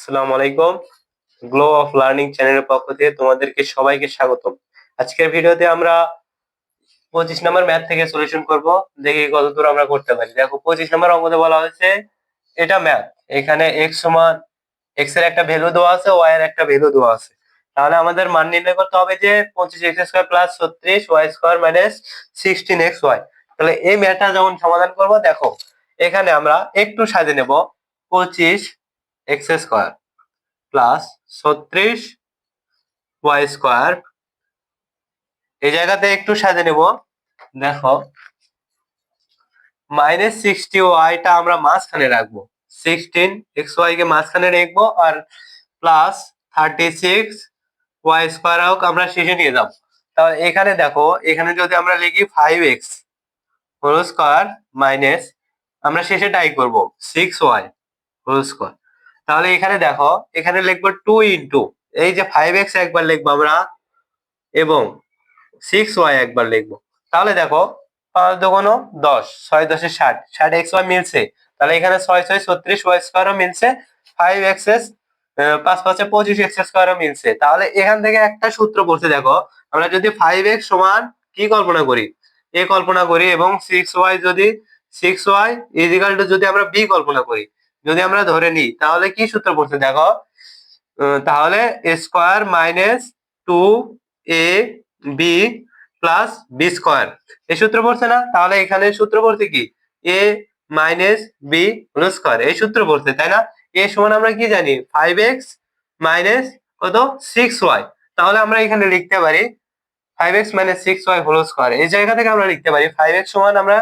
আসসালামু আলাইকুম। Glow of learning চ্যানেলের পক্ষ থেকে তোমাদেরকে সবাইকে স্বাগতম। আজকের ভিডিওতে আমরা 25 নম্বর ম্যাথ থেকে সলিউশন করব। দেখি কতদূর আমরা করতে পারি। দেখো 25 নম্বর অঙ্কতে বলা হয়েছে এটা ম্যাথ। এখানে x সমান x এর একটা ভ্যালু দেওয়া আছে, y এর একটা ভ্যালু দেওয়া আছে। তাহলে আমাদের মান নির্ণয় করতে হবে যে 25x² plus 36y² minus 16xy। তাহলে এই ম্যাথটা যখন সমাধান করব, দেখো এখানে আমরা একটু সাজিয়ে নেব। 25x² প্লাস 36y² এই জায়গাতে একটু সাজিয়ে নেব। দেখো -60y টা আমরা মাঝখানে রাখবো, 16xy কে মাঝখানে রাখবো, আর প্লাস 36y² হোক আমরা শেষে নিয়ে যাব। তাহলে এখানে দেখো, এখানে যদি আমরা লিখি 5x² মাইনাস আমরা শেষে টাই করব 6y²। তাহলে এখানে দেখো, এখানে লিখবো 2 ইন্টু এই যে 5x একবার লিখবো আমরা, এবং 6y একবার লিখবো। তাহলে দেখো 5 দুগুণ 10, 6 10 60, 60xy মিলছে। তাহলে এখানে 6 6 36y² ও মিলছে, 5x 5 5 25x² ও মিলছে। তাহলে এখান থেকে একটা সূত্র পড়ছে, দেখো আমরা যদি 5x সমান কি কল্পনা করি, a কল্পনা করি, এবং 6y যদি 6y ইজিক্যাল টু যদি আমরা b কল্পনা করি, যদি আমরা ধরে নিই, তাহলে কি সূত্র পড়ছে দেখো, তাহলে a² minus 2ab plus b² এই সূত্র পড়ছে না? তাহলে এখানে সূত্র পড়ছে কি, a মাইনাস b² এই সূত্র পড়ছে, তাই না? a সমান আমরা কি জানি, 5x মাইনাস কত, 6y। তাহলে আমরা এখানে লিখতে পারি 5x মাইনাস 6y² এই জায়গা থেকে আমরা লিখতে পারি 5x সমান আমরা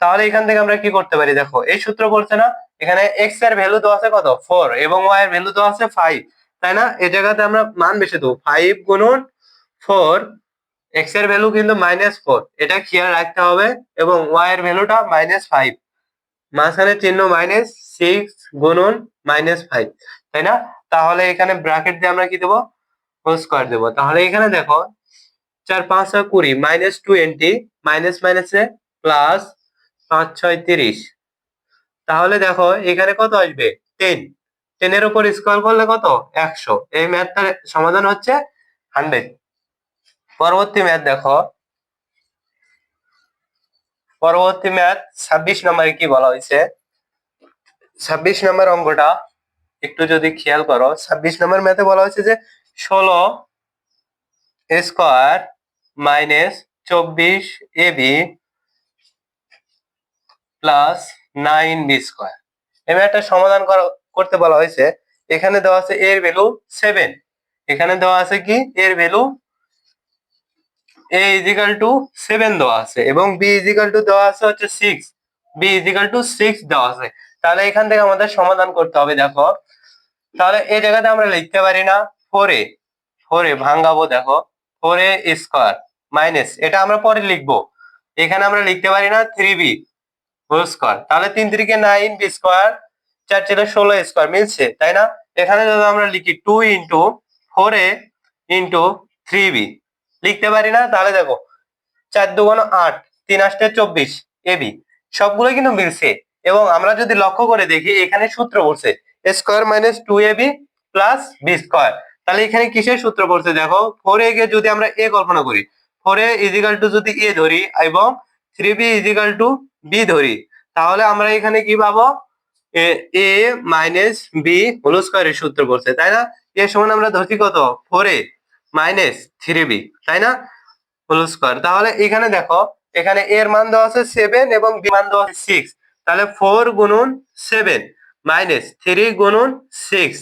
তাহলে এখান থেকে আমরা কি করতে পারি, দেখো এই সূত্র পড়ছে না, এখানে x এর ভ্যালু দেওয়া আছে কত, 4, এবং y এর ভ্যালু দেওয়া আছে 5, তাই না? এই জায়গাতে আমরা মান বেশি দেবো, 5 গুণন 4, x এর ভ্যালু কিন্তু -4, এটা খেয়াল রাখতে হবে, এবং y এর ভ্যালুটা -5, মাঝখানে চিহ্ন মাইনাস, 6 গুণন -5, তাই না? তাহলে এখানে ব্র্যাকেট দিয়ে আমরা কি দেবো, হোল স্কয়ার দেবো। তাহলে এখানে দেখো 4 5 6 20, -20, মাইনাস মাইনাসে প্লাস 5 6 30। তাহলে দেখো এখানে কত আসবে, 10, 10 এর উপর স্কয়ার করলে কত, 100। এই ম্যাথটার সমাধান হচ্ছে 100। পরবর্তী ম্যাথ দেখো, পরবর্তী ম্যাথ 26 নম্বরে কি বলা হয়েছে। 26 নম্বর অঙ্কটা একটু যদি খেয়াল করো, 26 নম্বর ম্যাথে বলা হয়েছে যে 16 মাইনাস 24ab প্লাস 9b²। এই ম্যাথটা সমাধান করতে বলা হয়েছে। এখানে দেওয়া আছে এর ভ্যালু 7, এখানে দেওয়া আছে কি, এর ভ্যালু a ইজিক্যাল টু 7 দেওয়া আছে, এবং b ইজিক্যাল টু দেওয়া আছে হচ্ছে 6, b ইজিক্যাল টু 6 দেওয়া আছে। তাহলে এখান থেকে আমাদের সমাধান করতে হবে। দেখো তাহলে এই জায়গাতে আমরা লিখতে পারি না 4a, 4a ভাঙাবো, দেখো 4a² মাইনাস, এটা আমরা পরে লিখবো, এখানে আমরা লিখতে পারি না 3b²। তাহলে 3 3 9, b², 4 4 16 মিলছে, তাই না? এখানে যদি আমরা লিখি 2 ইন্টু 4a ইন্টু 3b লিখতে পারি না? তাহলে দেখো 4 2 8, 3 8 24, ab সবগুলো কিন্তু মিলছে। এবং আমরা যদি লক্ষ্য করে দেখি, এখানে সূত্র পড়ছে a² minus 2ab plus b²। তাহলে এখানে কিসের সূত্র পড়ছে, দেখো 4a কে যদি আমরা a কল্পনা করি, 4a ইজিক্যাল টু যদি a ধরি, এবং 3b ইজিক্যাল টু b ধরি, তাহলে আমরা এখানে কি পাবো, a মাইনাস b² এর সূত্র পড়ছে, তাই না? a সমান আমরা ধরছি কত, 4a মাইনাস 3b, তাই না, হোল²। তাহলে এখানে দেখো, এখানে a এর মান দেওয়া আছে 7 এবং b মান দেওয়া আছে 6। তাহলে 4 গুণন 7 মাইনাস 3 গুণন 6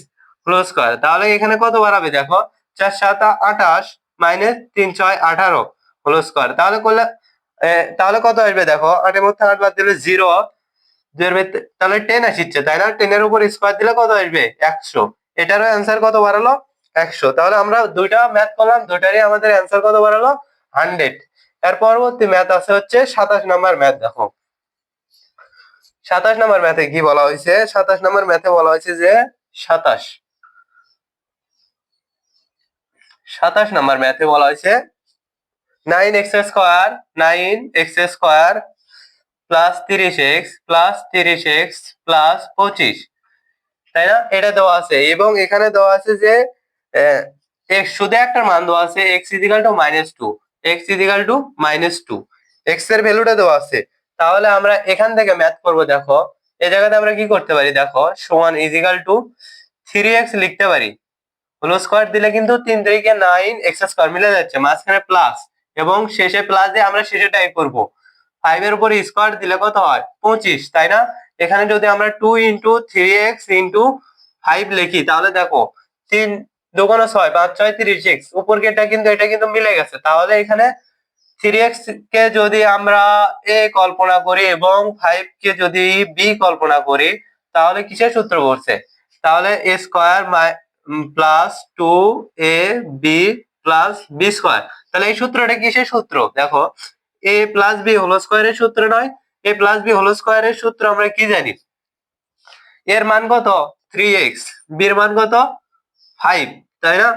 হোল²। তাহলে এখানে কত বাড়াবে, দেখো 4 7 28 মাইনাস 3 6 18 হোল²। তাহলে করলে তাহলে কত আসবে, দেখো 8 এর মধ্যে 8 বাদ দিলে 0, তাহলে 10 আসছে, তাই না? 10 এর উপর স্কয়ার দিলে কত আসবে, 100। এটারও অ্যান্সার কত বাড়ালো, 100। তাহলে আমরা দুইটা ম্যাথ করলাম, দুইটারই আমাদের অ্যান্সার কত বাড়ালো, 100। এর পরবর্তী ম্যাথ আছে হচ্ছে 27 নম্বর ম্যাথ। দেখো 27 নম্বর ম্যাথে কি বলা হয়েছে, 27 নম্বর ম্যাথে বলা হয়েছে যে 27 নম্বর ম্যাথে বলা হয়েছে 9x² plus 30x plus 30x plus 25, তাই না? এটা দেওয়া আছে এবং এখানে দেওয়া আছে যে এক্স শুধু একটা মান দেওয়া আছে x equal to -2, x equal to -2, x এর ভ্যালুটা দেওয়া আছে। তাহলে আমরা এখান থেকে ম্যাথ করব। দেখো এই জায়গাতে আমরা কি করতে পারি, দেখো সমান ইজিক্যাল টু 3x লিখতে পারি। হোল স্কয়ার দিলে কিন্তু 3 3 9 এক্স স্কয়ার মিলে যাচ্ছে, মাঝখানে প্লাস এবং শেষে প্লাস দিয়ে আমরা শেষে টাইপ করব। 5 এর উপর স্কয়ার দিলে কত হয় 25, তাই না? এখানে যদি আমরা 2 ইনটু 3x ইনটু 5 লিখি তাহলে দেখো 3 2 6 5 6 36, উপর কেটা কিন্তু এটা কিন্তু মিলে গেছে। তাহলে এখানে 3x কে যদি আমরা a কল্পনা করি এবং 5 কে যদি b কল্পনা করি তাহলে কিসের সূত্র পড়ছে? তাহলে a square plus 2ab plus b square. তাহলে এই সূত্রটা কিসের সূত্র? দেখো a প্লাস b হোল স্কয়ারের সূত্র নয়, a প্লাস b হোল স্কয়ারের সূত্র আমরা কি জানি? এর মান কত 3x, b এর মান কত 5, তাই না?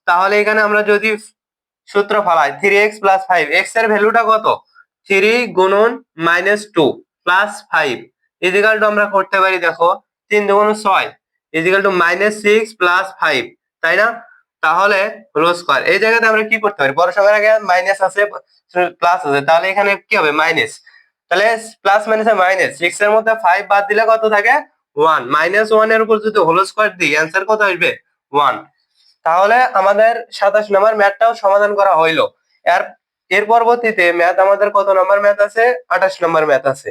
তাহলে এখানে আমরা যদি সূত্র ফলাই 3x প্লাস 5, x এর ভ্যালুটা কত 3 গুণন -2 প্লাস 5 ইজিক্যাল টু আমরা করতে পারি দেখো 3 2 6 ইজিক্যাল টু -6 প্লাস 5, তাই না? তাহলে হোল স্কয়ার এই জায়গাতে আমরা কি করতে পারি, বড় সংখ্যার আগে মাইনাস আছে প্লাস আছে, তাহলে এখানে কি হবে মাইনাস। তাহলে প্লাস মাইনাসে মাইনাস, 6 এর মধ্যে 5 বাদ দিলে কত থাকে 1, -1 এর উপর যদি হোল স্কয়ার দিই অ্যানসার কত আসবে 1। তাহলে আমাদের 27 নম্বর ম্যাথটাও সমাধান করা হইলো। এর পরবর্তীতে ম্যাথ আমাদের কত নম্বর ম্যাথ আছে 28 নম্বর ম্যাথ আছে।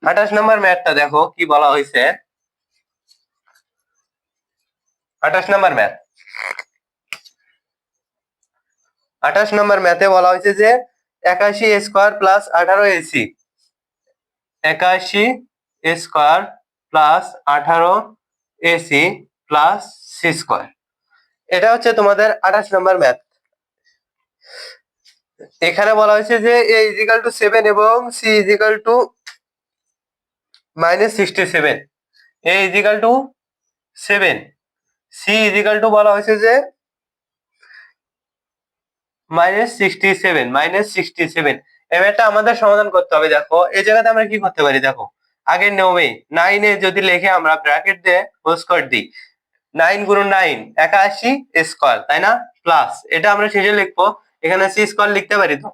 28 নম্বর ম্যাথটা দেখো কি বলা হয়েছে। 28 নম্বর ম্যাথ, 28 নম্বর ম্যাথে বলা হয়েছে যে 81 square plus 18 AC, 81 square plus 18 AC plus C square. এটা হচ্ছে তোমাদের 28 নম্বর ম্যাথ। এখানে বলা হয়েছে যে a ইজিক্যাল টু 7 এবং c equal to -67, a equal to 7, c equal to বলা হয়েছে যে -67, এবারটা আমাদের সমাধান করতে হবে। দেখো এই জায়গাতে আমরা কি করতে পারি, দেখো আগের নিয়মে 9 এ যদি লিখে আমরা ব্র্যাকেট দিয়ে হোল স্কয়ার দিই 9 গুণ 9 81 স্কয়ার, তাই না? প্লাস এটা আমরা শেষে লিখবো, এখানে c স্কয়ার লিখতে পারি তো।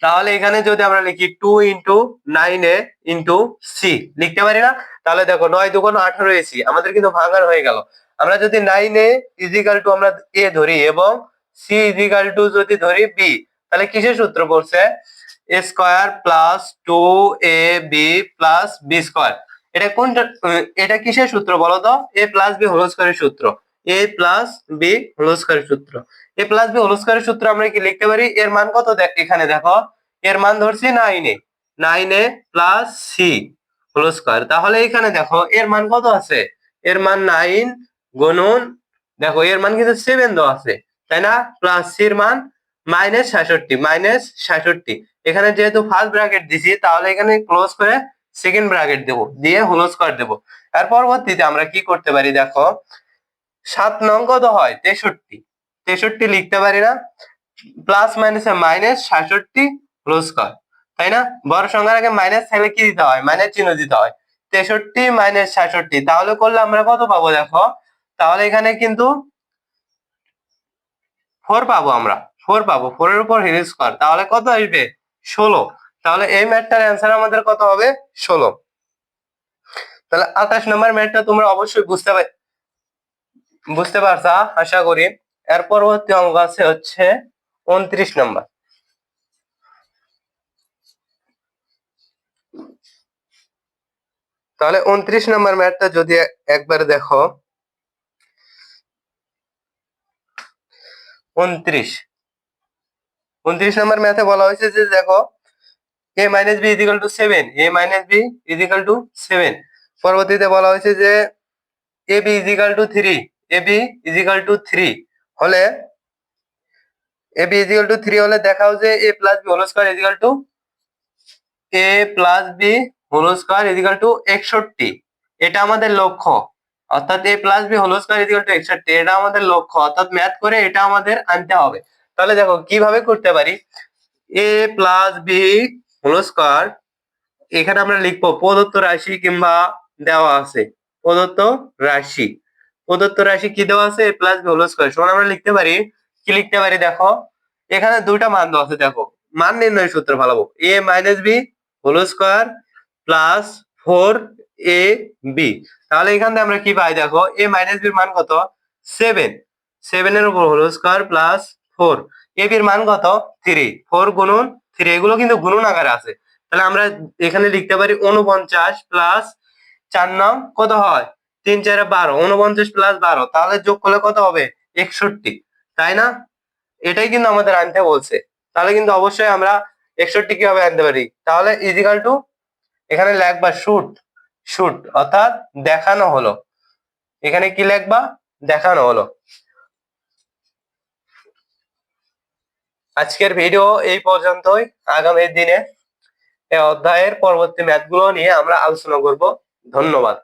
তাহলে এখানে যদি আমরা লিখি 2 ইনটু 9a ইনটু c লিখতে পারি না? তাহলে দেখো 9 2 18 এসি আমাদের কিন্তু ভাঙার হয়ে গেল। আমরা যদি 9a ইজিক্যাল টু আমরা a ধরি এবং c ইজিক্যাল টু যদি ধরি b, তাহলে কিসের সূত্র পড়ছে a square plus 2ab plus b square. এটা কোনটা, এটা কিসের সূত্র বলো তো? a প্লাস b হোল স্কয়ারের সূত্র, a প্লাস b হোল স্কয়ারের সূত্র। a প্লাস b হোল স্কয়ারের সূত্র আমরা কি লিখতে পারি, এর মান কত এখানে দেখো এর মান ধরছি 9a plus c whole square. তাহলে এখানে দেখো এর মান কত আছে, এর মান 9 গুণন দেখো এর মান কিন্তু 7 দেওয়া আছে, তাই না? প্লাস c এর মান -66, এখানে যেহেতু ফার্স্ট ব্র্যাকেট দিছি তাহলে এখানে ক্লোজ করে সেকেন্ড ব্র্যাকেট দেব, দিয়ে হোল স্কয়ার দেব। এর পরবর্তীতে আমরা কি করতে পারি, দেখো 7 নং কত হয় 63 লিখতে পারি না? প্লাস মাইনাসে -66 হোল স্কয়ার, তাই না? বড় সংখ্যার আগে মাইনাস থাকলে কি দিতে হয়, মাইনাস চিহ্ন দিতে হয়। 63 -66 তাহলে করলে আমরা কত পাবো দেখো, তাহলে এখানে কিন্তু 4 পাবো, আমরা 4 পাবো, 4 এর উপর হোল স্কয়ার, তাহলে কত আসবে 16। তাহলে এই ম্যাথটার অ্যানসার আমাদের কত হবে 16। তাহলে 28 নম্বর ম্যাথটা তোমরা অবশ্যই বুঝতে পারছা আশা করি। এর পরবর্তী অঙ্ক আছে হচ্ছে 29 নম্বর। তাহলে 29 নম্বর ম্যাথটা যদি একবার দেখো, 29 নম্বর ম্যাথে বলা হয়েছে যে দেখো a minus B equal to 7, a minus B equal to 7। পরবর্তীতে বলা হয়েছে যে A B equal to 3, A B equal to 3 হলে এ বি ইজিক্যাল টু 3 হলে দেখাও যে a plus B whole square equal to a plus B whole square equal to 61। এটা আমাদের লক্ষ্য, অর্থাৎ a plus B whole square equal to 61, এটা আমাদের লক্ষ্য, অর্থাৎ ম্যাথ করে এটা আমাদের আনতে হবে। তাহলে দেখো কিভাবে করতে পারি, a plus B whole square এখানে আমরা লিখবো প্রদত্ত রাশি কিংবা দেওয়া আছে প্রদত্ত রাশি। প্রদত্ত রাশি কি দেওয়া আছে? a plus B whole square সমান আমরা লিখতে পারি, কি লিখতে পারি দেখো, এখানে দুইটা মান দেওয়া আছে, দেখো মান নির্ণয় সূত্র ফেলাবো, a minus B whole square plus 4ab। তাহলে এখান থেকে আমরা কি পাই দেখো, a মাইনাস বির মান কত? 7, 7 এর উপর হোল স্কয়ার প্লাস 4, ab এর মান কত? 3, 4 গুণন 3, এগুলো কিন্তু গুণন আকারে আছে। তাহলে আমরা এখানে লিখতে পারি 49 প্লাস 4 নং কত হয়? 3 4 12, 49 প্লাস 12, তাহলে যোগ করলে কত হবে? 61, তাই না? এটাই কিন্তু আমাদের আনতে বলছে। তাহলে কিন্তু অবশ্যই আমরা 61 কিভাবে আনতে পারি? তাহলে ইজিক্যাল টু এখানে লিখবা শুট, শুট অর্থাৎ দেখানো হলো। এখানে কি লিখবা? দেখানো হলো। আজকের ভিডিও এই পর্যন্তই। আগামী দিনে এই অধ্যায়ের পরবর্তী ম্যাথগুলো নিয়ে আমরা আলোচনা করব। ধন্যবাদ।